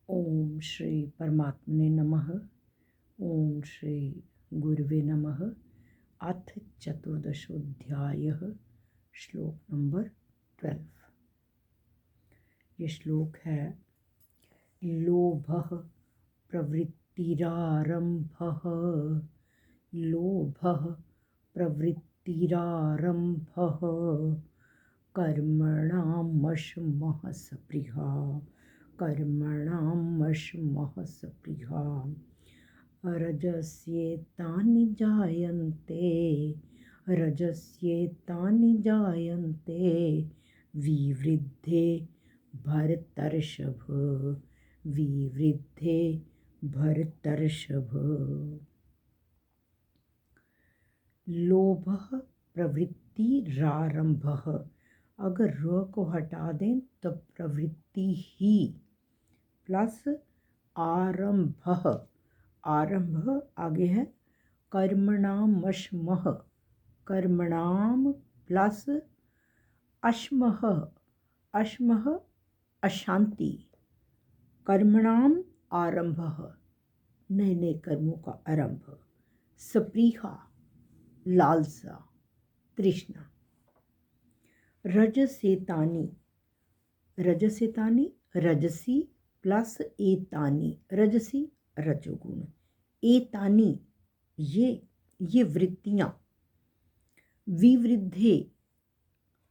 ओम श्री परमात्मने नमः। ओम श्री गुरुवे नमः। अथ चतुर्दशोऽध्यायः। श्लोक नंबर 12। ये श्लोक है लोभः प्रवृत्तिरारम्भः। लोभः प्रवृत्तिरारम्भः कर्मणामशमः स्पृहा। कर्मणामशमः स्पृहा। रजस्येतानि जायन्ते। रजस्येतानि जायन्ते विवृद्धे भरतर्षभ। विवृद्धे भरतर्षभ। लोभः प्रवृत्तिरारम्भः। अगर र को हटा दें तो प्रवृत्ति ही प्लस आरंभः। आरंभ आगे है कर्मणामशमः। कर्मणाम प्लस अशमः। अशमः अशांति। कर्मणाम आरंभः नए नए कर्मों का आरंभ। स्पृहा लालसा तृष्णा। रजसेतानि। रजसेतानि रजसी प्लस एतानि। रजसी रजोगुण। एतानि ये वृत्तियां। विवृद्धे।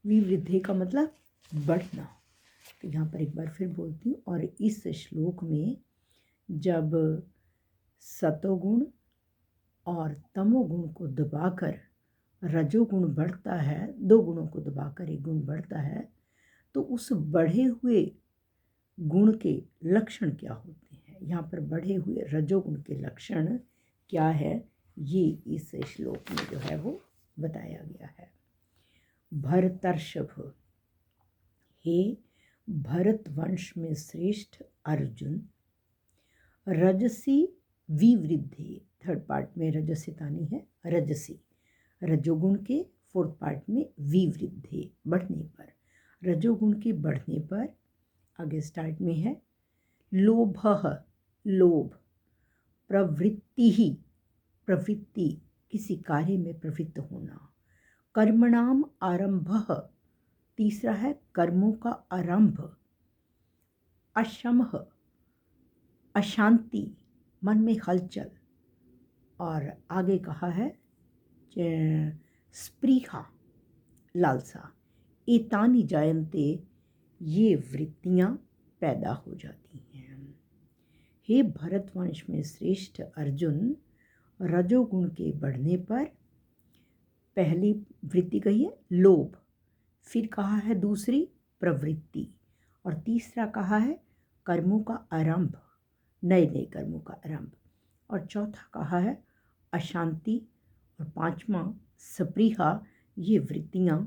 विवृद्धे का मतलब बढ़ना। तो यहाँ पर एक बार फिर बोलती हूँ। और इस श्लोक में जब सतोगुण और तमोगुण को दबाकर रजोगुण बढ़ता है, दो गुणों को दबाकर एक गुण बढ़ता है, तो उस बढ़े हुए गुण के लक्षण क्या होते हैं। यहाँ पर बढ़े हुए रजोगुण के लक्षण क्या है, ये इस श्लोक में जो है वो बताया गया है। भरतर्षभ। हे भरत वंश में श्रेष्ठ अर्जुन। रजसी विवृद्धि। थर्ड पार्ट में रजसितानी है रजसी। रजोगुण के फोर्थ पार्ट में विवृद्धि बढ़ने पर। रजोगुण के बढ़ने पर आगे स्टार्ट में है लोभः। लोभ। प्रवृत्ति ही प्रवृत्ति किसी कार्य में प्रवृत्त होना। कर्मणाम आरंभः तीसरा है कर्मों का आरंभ। अशमः अशांति मन में हलचल। और आगे कहा है स्पृहा लालसा। एतानि जायन्ते ये वृत्तियां पैदा हो जाती हैं। हे भरतवंश में श्रेष्ठ अर्जुन, रजोगुण के बढ़ने पर पहली वृत्ति कही है लोभ, फिर कहा है दूसरी प्रवृत्ति, और तीसरा कहा है कर्मों का आरंभ, नए नए कर्मों का आरंभ, और चौथा कहा है अशांति, और पांचवा स्पृहा। ये वृत्तियां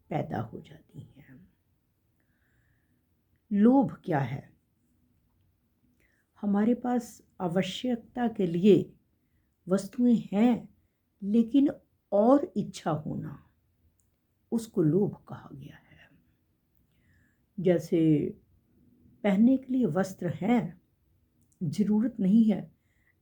पैदा हो जाती हैं। लोभ क्या है? हमारे पास आवश्यकता के लिए वस्तुएं हैं, लेकिन और इच्छा होना, उसको लोभ कहा गया है। जैसे पहनने के लिए वस्त्र हैं, ज़रूरत नहीं है,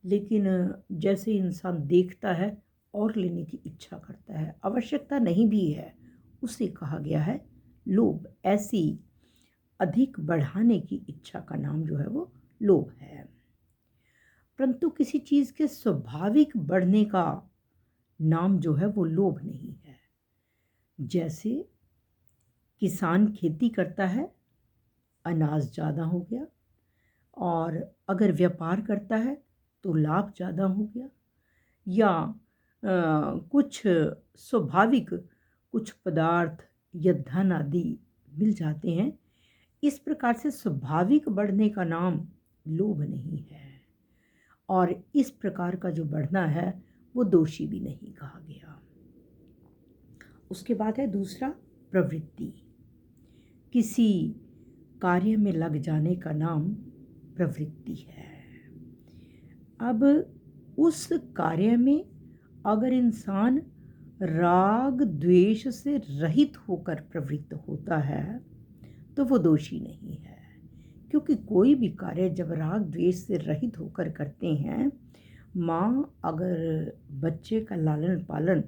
लेकिन जैसे इंसान देखता है और लेने की इच्छा करता है, आवश्यकता नहीं भी है, उसे कहा गया है लोभ। ऐसी अधिक बढ़ाने की इच्छा का नाम जो है वो लोभ है। परंतु किसी चीज़ के स्वाभाविक बढ़ने का नाम जो है वो लोभ नहीं है। जैसे किसान खेती करता है, अनाज ज़्यादा हो गया, और अगर व्यापार करता है तो लाभ ज़्यादा हो गया, या कुछ स्वाभाविक कुछ पदार्थ या धन आदि मिल जाते हैं, इस प्रकार से स्वाभाविक बढ़ने का नाम लोभ नहीं है। और इस प्रकार का जो बढ़ना है वो दोषी भी नहीं कहा गया। उसके बाद है दूसरा प्रवृत्ति। किसी कार्य में लग जाने का नाम प्रवृत्ति है। अब उस कार्य में अगर इंसान राग द्वेष से रहित होकर प्रवृत्त होता है तो वो दोषी नहीं है, क्योंकि कोई भी कार्य जब राग द्वेष से रहित होकर करते हैं, माँ अगर बच्चे का लालन पालन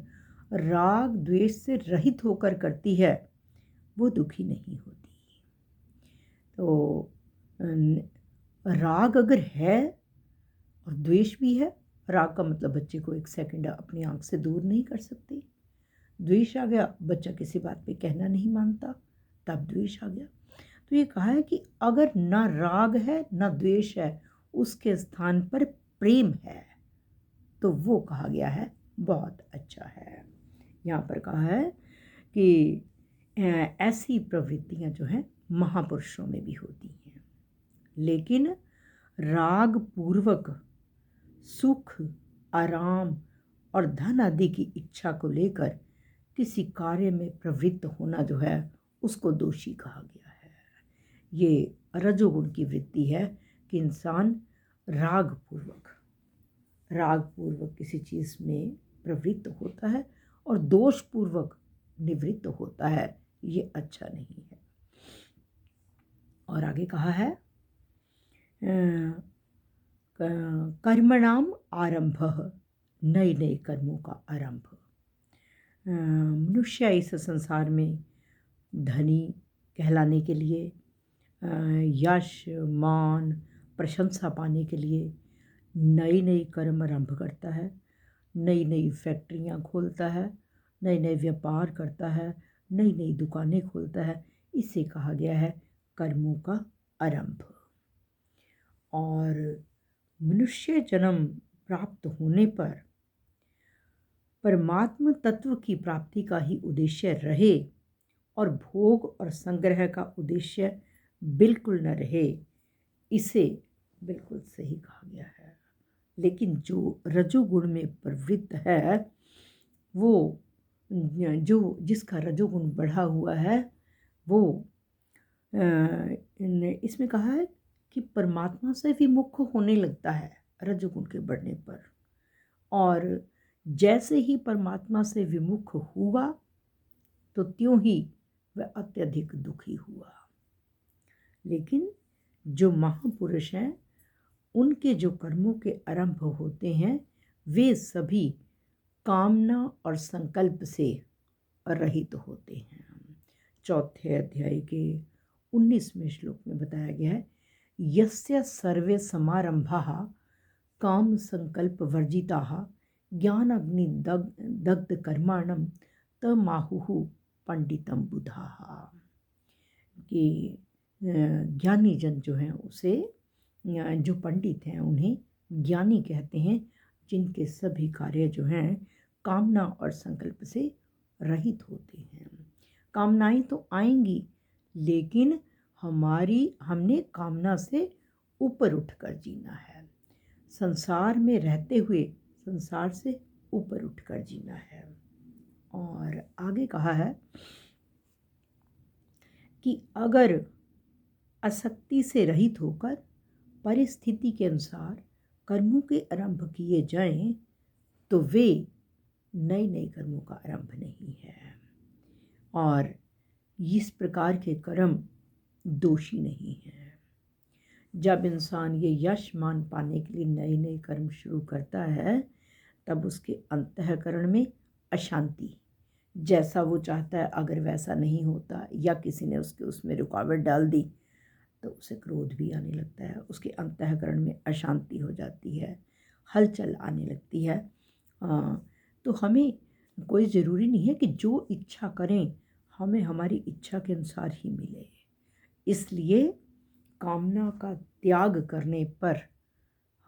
राग द्वेष से रहित होकर करती है, वो दुखी नहीं होती। तो राग अगर है और द्वेष भी है, राग का मतलब बच्चे को एक सेकंड अपनी आंख से दूर नहीं कर सकते। द्वेष आ गया, बच्चा किसी बात पे कहना नहीं मानता, तब द्वेष आ गया। तो ये कहा है कि अगर ना राग है ना द्वेष है, उसके स्थान पर प्रेम है, तो वो कहा गया है बहुत अच्छा है। यहाँ पर कहा है कि ऐसी प्रवृत्तियाँ जो हैं महापुरुषों में भी होती हैं, लेकिन राग पूर्वक सुख, आराम और धन आदि की इच्छा को लेकर किसी कार्य में प्रवृत्त होना जो है, उसको दोषी कहा गया है। ये रजोगुण की वृत्ति है कि इंसान राग पूर्वक किसी चीज़ में प्रवृत्त होता है और दोष पूर्वक निवृत्त होता है, ये अच्छा नहीं है। और आगे कहा है कर्मणाम आरंभः, नए नए कर्मों का आरंभ। मनुष्य इस संसार में धनी कहलाने के लिए, यश मान प्रशंसा पाने के लिए नई नई कर्म आरंभ करता है, नई नई फैक्ट्रियाँ खोलता है, नए नए व्यापार करता है, नई नई दुकानें खोलता है। इसे कहा गया है कर्मों का आरंभ। और मनुष्य जन्म प्राप्त होने पर परमात्म तत्व की प्राप्ति का ही उद्देश्य रहे और भोग और संग्रह का उद्देश्य बिल्कुल न रहे, इसे बिल्कुल सही कहा गया है। लेकिन जो रजोगुण में प्रवृत्त है, वो जिसका रजोगुण बढ़ा हुआ है, वो इसमें कहा है कि परमात्मा से विमुख होने लगता है रजोगुण के बढ़ने पर। और जैसे ही परमात्मा से विमुख हुआ, तो त्यों ही वह अत्यधिक दुखी हुआ। लेकिन जो महापुरुष हैं, उनके जो कर्मों के आरंभ होते हैं, वे सभी कामना और संकल्प से रहित होते हैं। चौथे अध्याय के 19वें श्लोक में बताया गया है, यस्य सर्वे समारंभाः काम संकल्प वर्जिताः ज्ञान अग्नि दग्ध कर्माणम तमाहुः पंडितम बुधाः। कि ज्ञानी जन जो हैं, उसे जो पंडित हैं उन्हें ज्ञानी कहते हैं, जिनके सभी कार्य जो हैं कामना और संकल्प से रहित होते हैं। कामनाएं तो आएंगी, लेकिन हमने कामना से ऊपर उठकर जीना है। संसार में रहते हुए संसार से ऊपर उठकर जीना है। और आगे कहा है कि अगर आसक्ति से रहित होकर परिस्थिति के अनुसार कर्मों के आरंभ किए जाएं, तो वे नए नए कर्मों का आरंभ नहीं है। और इस प्रकार के कर्म दोषी नहीं है। जब इंसान ये यश मान पाने के लिए नए नए कर्म शुरू करता है, तब उसके अंतःकरण में अशांति, जैसा वो चाहता है अगर वैसा नहीं होता या किसी ने उसमें रुकावट डाल दी, तो उसे क्रोध भी आने लगता है। उसके अंतःकरण में अशांति हो जाती है, हलचल आने लगती है। तो हमें कोई ज़रूरी नहीं है कि जो इच्छा करें हमें हमारी इच्छा के अनुसार ही मिले। इसलिए कामना का त्याग करने पर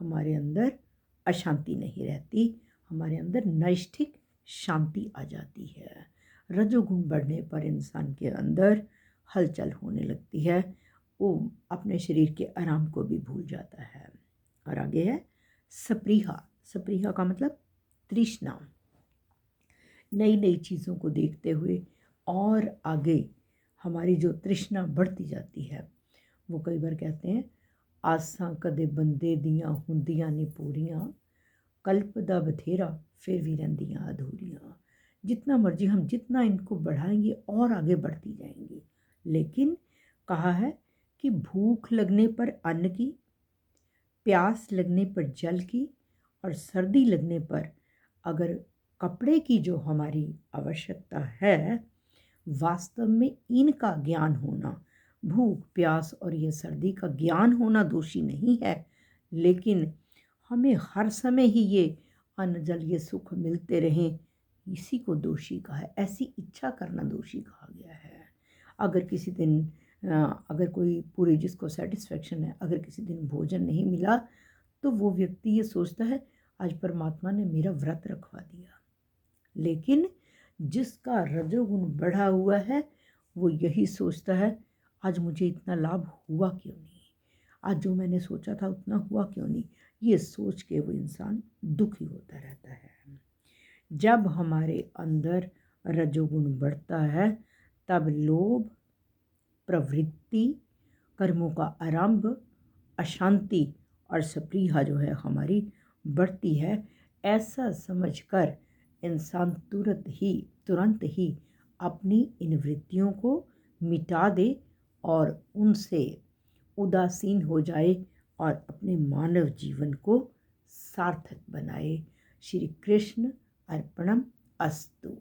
हमारे अंदर अशांति नहीं रहती, हमारे अंदर नैष्ठिक शांति आ जाती है। रजोगुण बढ़ने पर इंसान के अंदर हलचल होने लगती है, वो अपने शरीर के आराम को भी भूल जाता है। और आगे है सप्रीहा। सप्रीहा का मतलब तृष्णा। नई नई चीज़ों को देखते हुए और आगे हमारी जो तृष्णा बढ़ती जाती है, वो कई बार कहते हैं, आसां कदे बंदे दियाँ हुंदियां ने पूरियां, कल्प दा बथेरा फिर भी रंदियाँ अधूरियाँ। जितना मर्जी जितना इनको बढ़ाएंगे और आगे बढ़ती जाएंगी। लेकिन कहा है कि भूख लगने पर अन्न की, प्यास लगने पर जल की और सर्दी लगने पर अगर कपड़े की जो हमारी आवश्यकता है, वास्तव में इनका ज्ञान होना, भूख प्यास और ये सर्दी का ज्ञान होना दोषी नहीं है, लेकिन हमें हर समय ही ये अन्न जल ये सुख मिलते रहें, इसी को दोषी कहा है। ऐसी इच्छा करना दोषी कहा गया है। अगर किसी दिन अगर कोई पूरी जिसको सेटिस्फेक्शन है, अगर किसी दिन भोजन नहीं मिला तो वो व्यक्ति ये सोचता है आज परमात्मा ने मेरा व्रत रखवा दिया। लेकिन जिसका रजोगुण बढ़ा हुआ है वो यही सोचता है आज मुझे इतना लाभ हुआ क्यों नहीं, आज जो मैंने सोचा था उतना हुआ क्यों नहीं। ये सोच के वो इंसान दुखी होता रहता है। जब हमारे अंदर रजोगुण बढ़ता है तब लोभ, प्रवृत्ति, कर्मों का आरंभ, अशांति और स्पृहा जो है हमारी बढ़ती है। ऐसा समझकर इंसान तुरंत ही अपनी इन वृत्तियों को मिटा दे और उनसे उदासीन हो जाए और अपने मानव जीवन को सार्थक बनाए। श्री कृष्ण अर्पणम अस्तु।